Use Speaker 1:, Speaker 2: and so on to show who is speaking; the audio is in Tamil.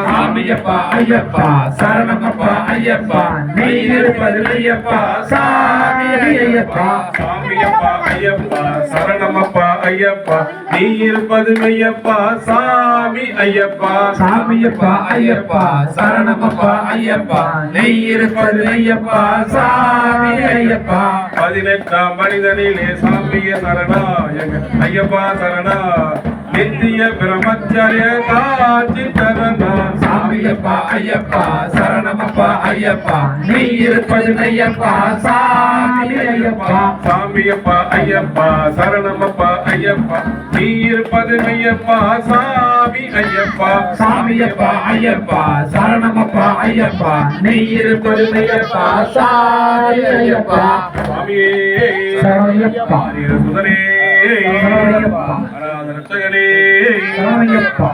Speaker 1: சாமியப்பா ஐயப்பா சரணமப்பா ஐயப்பா நீ இருப்பது ஐயப்பா சாமி ஐயப்பா
Speaker 2: சாமியப்பா ஐயப்பா சரணமப்பா ஐயப்பா நீ இருப்பது ஐயப்பா சாமி ஐயப்பா
Speaker 1: சாமியப்பா ஐயப்பா சரணமப்பா ஐயப்பா நீ இருப்பது ஐயப்பா சாமி ஐயப்பா
Speaker 2: 18ஆம் மனிதனிலே சாமிய சரணா எங்க ஐயப்பா சரணா நித்திய பிரம்மச்சரிய காட்சி தரணா
Speaker 1: சாமியப்பா ஐயப்பா சரணமப்பா ஐயப்பா நீ இருப்பது ஐயப்பா சாமி ஐயப்பா
Speaker 2: சாமியப்பா ஐயப்பா சரணமப்பா ஐயப்பா நீ இருப்பது ஐயப்பா சாமி ஐயப்பா
Speaker 1: சாமியப்பா ஐயப்பா சரணமப்பா ஐயப்பா நீ இருப்பது ஐயப்பா சாமி ஐயப்பா
Speaker 2: சுவாமியே
Speaker 1: சரணமப்பா
Speaker 2: சுதனே
Speaker 1: சரணமப்பா
Speaker 2: ரட்சகனே
Speaker 1: சரணமப்பா